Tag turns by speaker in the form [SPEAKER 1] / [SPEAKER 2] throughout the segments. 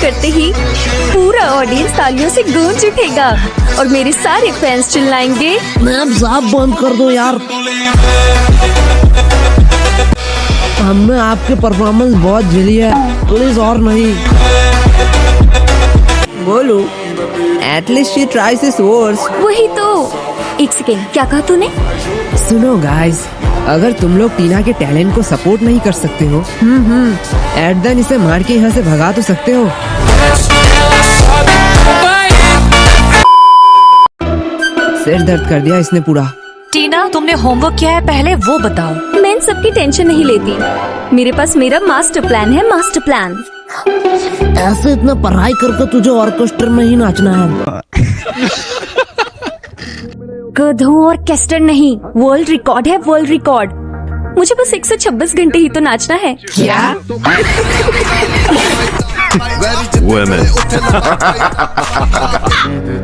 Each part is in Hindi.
[SPEAKER 1] करते ही पूरा ऑडियंस तालियों से गूंज उठेगा और मेरे सारे फैंस चिल्लाएंगे,
[SPEAKER 2] मैम साहब बंद कर दो यार, हमने आपके परफॉर्मेंस बहुत झेली है, प्लीज और नहीं।
[SPEAKER 3] बोलू, at least she tries his worst.
[SPEAKER 1] वही तो। एक सेकेंड, क्या कहा तूने?
[SPEAKER 3] सुनो गाइस, अगर तुम लोग टीना के टैलेंट को सपोर्ट नहीं कर सकते हो, एट देन इसे मार के यहाँ से भगा तो सकते हो। सिर दर्द कर दिया इसने पूरा।
[SPEAKER 4] टीना, तुमने होमवर्क किया है, पहले वो बताओ।
[SPEAKER 1] मैं इन सबकी टेंशन नहीं लेती, मेरे पास मेरा मास्टर प्लान है, मास्टर प्लान।
[SPEAKER 2] ऐसे इतना पढ़ाई करके तुझे ऑर्केस्ट्रा में ही नाचना है?
[SPEAKER 1] गधों और कैस्टर नहीं, वर्ल्ड रिकॉर्ड है, वर्ल्ड रिकॉर्ड। मुझे बस 126 घंटे ही तो नाचना है।
[SPEAKER 3] क्या?
[SPEAKER 5] Women.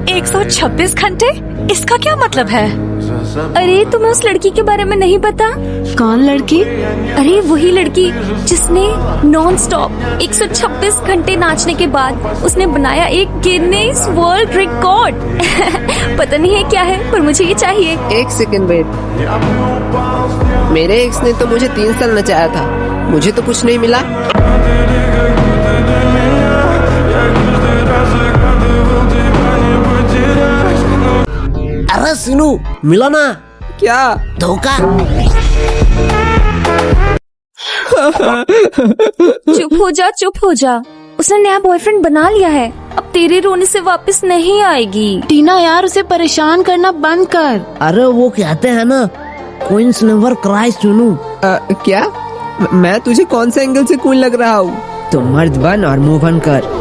[SPEAKER 4] 126 घंटे? इसका क्या मतलब है?
[SPEAKER 1] अरे तुम्हें उस लड़की के बारे में नहीं पता?
[SPEAKER 4] कौन लड़की?
[SPEAKER 1] अरे वही लड़की जिसने नॉन स्टॉप 126 घंटे नाचने के बाद उसने बनाया एक गिनीज वर्ल्ड रिकॉर्ड। पता नहीं है क्या है, पर मुझे ये चाहिए।
[SPEAKER 3] एक सेकंड वेट, मेरे एक्स ने तो मुझे 3 साल नचाया था, मुझे तो कुछ नहीं मिला।
[SPEAKER 2] अरे सीनू, मिला ना?
[SPEAKER 3] क्या?
[SPEAKER 2] धोखा।
[SPEAKER 1] चुप हो जा, चुप हो जा। उसने नया बॉयफ्रेंड बना लिया है, अब तेरे रोने से वापस नहीं आएगी।
[SPEAKER 4] टीना यार, उसे परेशान करना बंद कर।
[SPEAKER 2] अरे वो कहते हैं ना, क्वींस नेवर क्राई सुनू।
[SPEAKER 3] क्या? मैं तुझे कौन से एंगल से कूल लग रहा हूँ? तुम मर्द बन और मूव ऑन कर।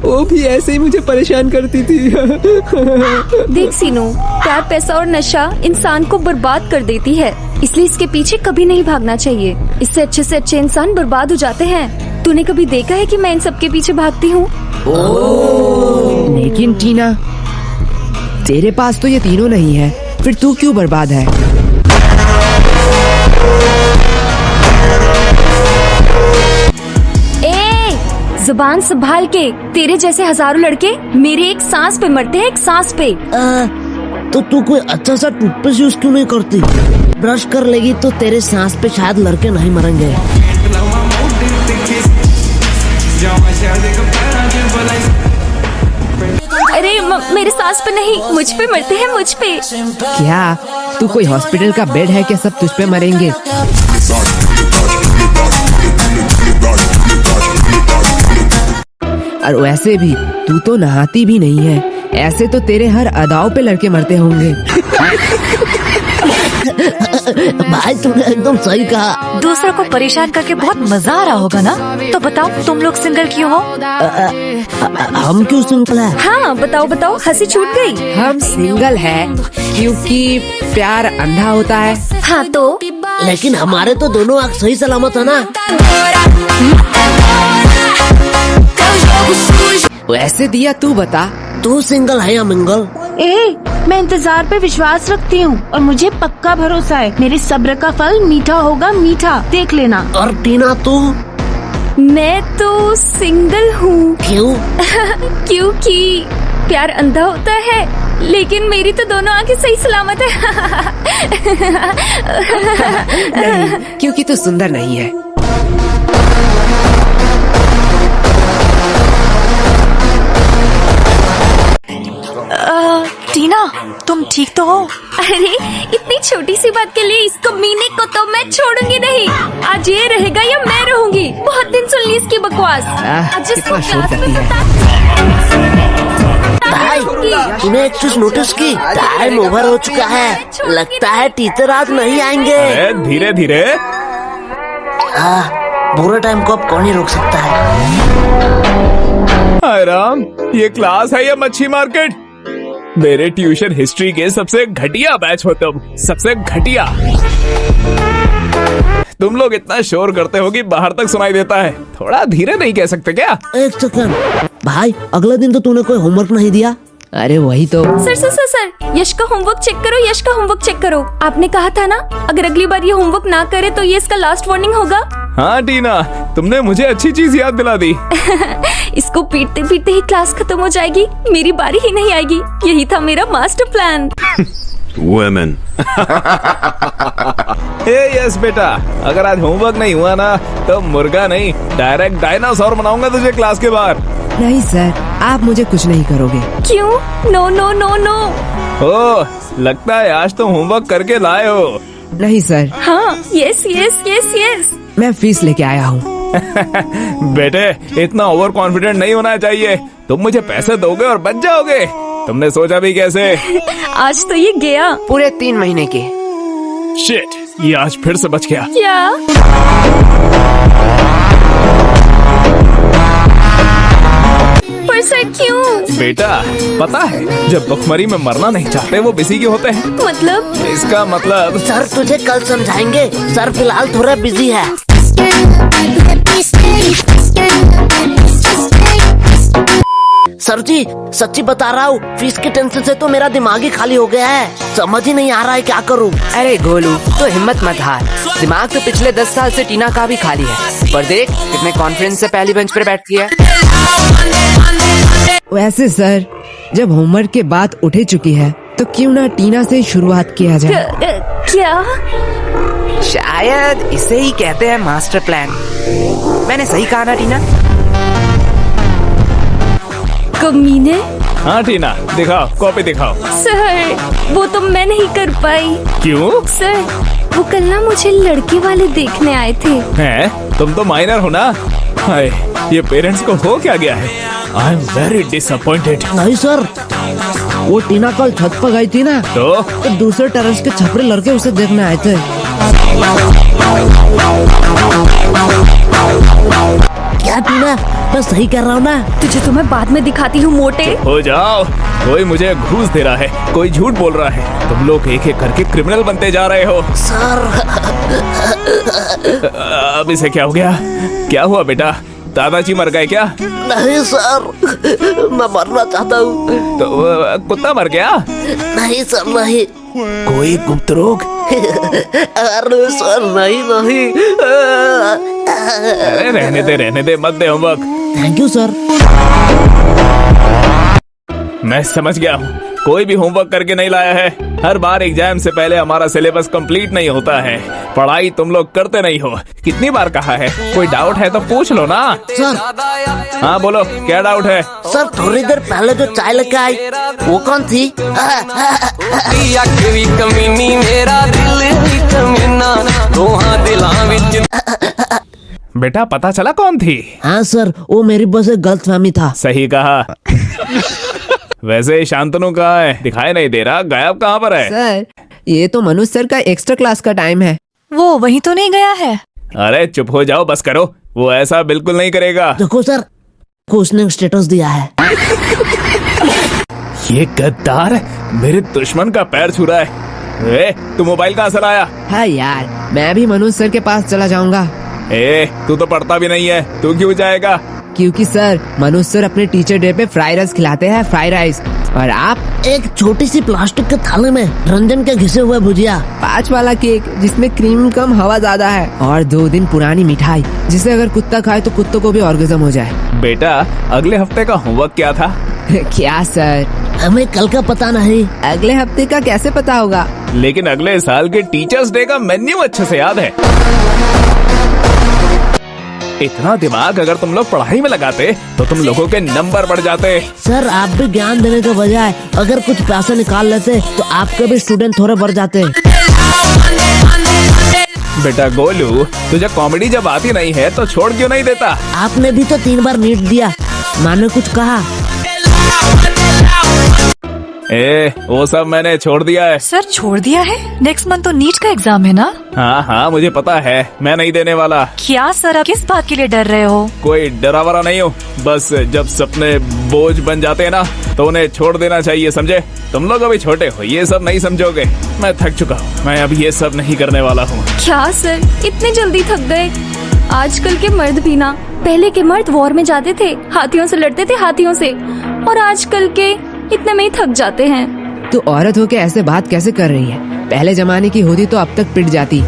[SPEAKER 3] वो भी ऐसे ही मुझे परेशान करती थी।
[SPEAKER 1] देख सीनू, प्यार, पैसा और नशा इंसान को बर्बाद कर देती है, इसलिए इसके पीछे कभी नहीं भागना चाहिए। इससे अच्छे इंसान बर्बाद हो जाते हैं। तूने कभी देखा है कि मैं इन सब के पीछे भागती हूँ?
[SPEAKER 3] लेकिन टीना, तेरे पास तो ये तीनों नहीं है, फिर तू क्यों बर्बाद है?
[SPEAKER 1] जुबान संभाल के, तेरे जैसे हजारों लड़के मेरे एक सांस पे मरते हैं, एक सांस पे।
[SPEAKER 2] तो तू कोई अच्छा सा टूथपेस्ट यूज क्यों नहीं करती? ब्रश कर लेगी तो तेरे सांस पे शायद लड़के नहीं मरेंगे।
[SPEAKER 1] अरे मेरे सांस पे नहीं, मुझ पे मरते हैं, मुझ पे।
[SPEAKER 3] क्या तू कोई हॉस्पिटल का बेड है क्या? सब तुझ पे मरेंगे। और वैसे भी तू तो नहाती भी नहीं है, ऐसे तो तेरे हर अदाओं पे लड़के मरते होंगे।
[SPEAKER 2] भाई तुमने एकदम सही कहा।
[SPEAKER 4] दूसरों को परेशान करके बहुत मजा आ रहा होगा ना? तो बताओ, तुम लोग सिंगल क्यों हो?
[SPEAKER 2] हम क्यों सिंगल है?
[SPEAKER 1] हाँ बताओ बताओ, हंसी छूट गई।
[SPEAKER 3] हम सिंगल है क्योंकि प्यार अंधा होता है।
[SPEAKER 1] हाँ तो?
[SPEAKER 2] लेकिन हमारे तो दोनों आँख सही सलामत है ना।
[SPEAKER 3] वैसे दिया, तू बता,
[SPEAKER 2] तू सिंगल है या मिंगल?
[SPEAKER 4] मैं इंतजार पे विश्वास रखती हूँ और मुझे पक्का भरोसा है, मेरे सब्र का फल मीठा होगा, मीठा, देख लेना।
[SPEAKER 2] और टीना तू?
[SPEAKER 1] मैं तो सिंगल हूँ।
[SPEAKER 2] क्यों?
[SPEAKER 1] क्योंकि प्यार अंधा होता है, लेकिन मेरी तो दोनों आंखें सही सलामत है।
[SPEAKER 3] नहीं, क्योंकि तू सुंदर नहीं है।
[SPEAKER 4] टीना, तुम ठीक तो हो?
[SPEAKER 1] अरे इतनी छोटी सी बात के लिए इस कमीने को तो मैं छोड़ूंगी नहीं। आज ये रहेगा या मैं रहूंगी। बहुत दिन सुन ली इसकी बकवास। आज इसको
[SPEAKER 3] कितना शोर
[SPEAKER 1] क्लास में
[SPEAKER 3] करती है।
[SPEAKER 2] भाई तूने एक चीज नोटिस की? टाइम ओवर हो चुका है, लगता है टीचर आज नहीं आएंगे।
[SPEAKER 5] धीरे धीरे।
[SPEAKER 2] बुरे टाइम को अब कौन ही रोक सकता है?
[SPEAKER 5] हाय राम, ये क्लास है या मच्छी मार्केट? मेरे ट्यूशन हिस्ट्री के सबसे घटिया बैच हो तुम, सबसे घटिया। तुम लोग इतना शोर करते हो कि बाहर तक सुनाई देता है। थोड़ा धीरे नहीं कह सकते क्या?
[SPEAKER 2] एक सेकंड भाई, अगले दिन तो तूने कोई होमवर्क नहीं दिया।
[SPEAKER 3] अरे वही तो।
[SPEAKER 1] सर सर सर सर, यश का होमवर्क चेक करो, यश का होमवर्क चेक करो। आपने कहा था ना, अगर अगली बार ये होमवर्क ना करे तो ये इसका लास्ट वार्निंग होगा।
[SPEAKER 5] हाँ टीना, तुमने मुझे अच्छी चीज याद दिला दी।
[SPEAKER 1] इसको पीटते पीटते ही क्लास खत्म हो जाएगी, मेरी बारी ही नहीं आएगी। यही था मेरा मास्टर प्लान।
[SPEAKER 6] Women.
[SPEAKER 5] यस बेटा, अगर आज होमवर्क नहीं हुआ ना तो मुर्गा नहीं डायरेक्ट डायनासोर बनाऊंगा तुझे क्लास के बाहर।
[SPEAKER 3] नहीं सर, आप मुझे कुछ नहीं करोगे।
[SPEAKER 1] क्यों? No no no no.
[SPEAKER 5] ओ, लगता है आज तो होमवर्क करके लाए हो।
[SPEAKER 3] नहीं सर,
[SPEAKER 1] हाँ, यस यस यस यस।
[SPEAKER 3] मैं फीस लेके आया हूँ।
[SPEAKER 5] बेटे, इतना ओवर कॉन्फिडेंट नहीं होना चाहिए। तुम मुझे पैसे दोगे और बच जाओगे। तुमने सोचा भी कैसे?
[SPEAKER 1] आज तो ये गया।
[SPEAKER 3] पूरे 3 महीने के।
[SPEAKER 5] शिट, ये आज फिर से बच गया।
[SPEAKER 1] क्या? पर सर क्यों?
[SPEAKER 5] बेटा, पता है जब भुखमरी में मरना नहीं चाहते वो बिजी क्यों होते हैं?
[SPEAKER 1] मतलब?
[SPEAKER 5] इसका मतलब
[SPEAKER 2] सर तुझे कल समझाएंगे, सर फिलहाल थोड़ा बिजी है। सर जी सच्ची बता रहा हूँ, फीस के टेंशन से तो मेरा दिमाग ही खाली हो गया है। समझ ही नहीं आ रहा है क्या करूँ।
[SPEAKER 3] अरे गोलू, तो हिम्मत मत हार। दिमाग तो पिछले 10 साल से टीना का भी खाली है, पर देख कितने कॉन्फिडेंस से पहली बेंच पर बैठती है। वैसे सर, जब होमवर्क के बात उठे चुकी है तो क्यों ना टीना से शुरुआत किया जाए।
[SPEAKER 1] क्या?
[SPEAKER 3] शायद इसे ही कहते हैं मास्टर प्लान। मैंने सही कहा ना टीना?
[SPEAKER 1] कमीने।
[SPEAKER 5] हाँ टीना, दिखाओ, कॉपी दिखाओ।
[SPEAKER 1] सर, वो तो मैं नहीं कर पाई।
[SPEAKER 5] क्यों?
[SPEAKER 1] सर, वो कल ना मुझे लड़के वाले देखने आए थे।
[SPEAKER 5] हैं? तुम तो माइनर हो ना? हाय, ये पेरेंट्स को हो क्या गया है? I am very disappointed.
[SPEAKER 2] नहीं सर, वो टीना कल छत पर गई थी ना,
[SPEAKER 5] तो
[SPEAKER 2] दूसरे टेरेस के छपरे लड़के उसे देखने आए थे। क्या टीना, मैं सही कर रहा हूँ ना?
[SPEAKER 1] तुझे तो मैं बाद में दिखाती हूँ मोटे।
[SPEAKER 5] हो जाओ। कोई मुझे घूस दे रहा है, कोई झूठ बोल रहा है। तुम लोग एक एक करके क्रिमिनल बनते जा रहे हो।
[SPEAKER 2] सर
[SPEAKER 5] अब इसे क्या हो गया? क्या हुआ बेटा? दादाजी मर गए क्या?
[SPEAKER 2] नहीं सर, मैं मरना चाहता हूँ।
[SPEAKER 5] तो कुत्ता मर गया?
[SPEAKER 2] नहीं सर नहीं।
[SPEAKER 5] कोई गुप्त रोग?
[SPEAKER 2] अरे सर नहीं नहीं।
[SPEAKER 5] अरे रहने दे, मत दे होमवर्क।
[SPEAKER 2] Thank you sir.
[SPEAKER 5] मैं समझ गया हूँ, कोई भी होमवर्क करके नहीं लाया है। हर बार एग्जाम से पहले हमारा सिलेबस कंप्लीट नहीं होता है। पढ़ाई तुम लोग करते नहीं हो। कितनी बार कहा है, कोई डाउट है तो पूछ लो ना।
[SPEAKER 2] सर।
[SPEAKER 5] हाँ बोलो, क्या डाउट है?
[SPEAKER 2] सर थोड़ी देर पहले जो चाय लेके आई वो कौन थी?
[SPEAKER 5] बेटा पता चला कौन थी?
[SPEAKER 2] हाँ सर, वो मेरी बस एक गलतफहमी था।
[SPEAKER 5] सही कहा। वैसे शांतनु कहाँ है? दिखाई नहीं दे रहा, गायब कहाँ पर है?
[SPEAKER 3] सर, ये तो मनुष्य सर का एक्स्ट्रा क्लास का टाइम है।
[SPEAKER 7] वो वहीं तो नहीं गया है।
[SPEAKER 5] अरे चुप हो जाओ, बस करो। वो ऐसा बिल्कुल नहीं करेगा।
[SPEAKER 2] देखो सर, उसने स्टेटस दिया है।
[SPEAKER 5] ये गद्दार मेरे दुश्मन का पैर छू रहा है। तू मोबाइल कहाँ से लाया?
[SPEAKER 3] हाँ यार, मैं भी मनुष्य सर के पास चला जाऊंगा।
[SPEAKER 5] तू तो पढ़ता भी नहीं है, तू क्यों जाएगा?
[SPEAKER 3] क्योंकि सर, मनुष्य सर अपने टीचर डे पे फ्राइड राइस खिलाते हैं, फ्राइड राइस। और आप
[SPEAKER 2] एक छोटी सी प्लास्टिक के थाली में रंजन के घिसे हुए भुजिया,
[SPEAKER 3] 5 वाला केक जिसमें क्रीम कम हवा ज्यादा है, और 2 दिन पुरानी मिठाई जिसे अगर कुत्ता खाए तो कुत्तों को भी ऑर्गेज्म हो जाए।
[SPEAKER 5] बेटा अगले हफ्ते का होमवर्क क्या था?
[SPEAKER 3] क्या सर?
[SPEAKER 2] हमें कल का पता नहीं।
[SPEAKER 3] अगले हफ्ते का कैसे पता होगा?
[SPEAKER 5] लेकिन अगले साल के टीचर्स डे का मेन्यू अच्छे से याद है। इतना दिमाग अगर तुम लोग पढ़ाई में लगाते तो तुम लोगों के नंबर बढ़ जाते।
[SPEAKER 2] सर आप भी ज्ञान देने के बजाय अगर कुछ पैसे निकाल लेते तो आपके भी स्टूडेंट थोड़े बढ़ जाते।
[SPEAKER 5] बेटा गोलू, तुझे कॉमेडी जब आती नहीं है तो छोड़ क्यों नहीं देता?
[SPEAKER 2] आपने भी तो 3 बार नीट दिया, माने कुछ कहा?
[SPEAKER 5] वो सब मैंने छोड़ दिया है।
[SPEAKER 7] सर छोड़ दिया है? नेक्स्ट मंथ तो नीट का एग्जाम है ना?
[SPEAKER 5] हाँ मुझे पता है, मैं नहीं देने वाला।
[SPEAKER 7] क्या सर, आप किस बात के लिए डर रहे हो?
[SPEAKER 5] कोई डरा वरा नहीं हूँ, बस जब सपने बोझ बन जाते हैं ना तो उन्हें छोड़ देना चाहिए, समझे? तुम लोग अभी छोटे हो, ये सब नहीं समझोगे। मैं थक चुका हूँ, मैं अब ये सब नहीं करने वाला हूँ।
[SPEAKER 1] क्या सर, इतने जल्दी थक गए? आजकल के मर्द भी ना, पहले के मर्द वॉर में जाते थे, हाथियों से लड़ते थे, हाथियों से, और आजकल के इतने में ही थक जाते हैं।
[SPEAKER 3] तू औरत होके ऐसे बात कैसे कर रही है? पहले जमाने की होती तो अब तक पिट जाती।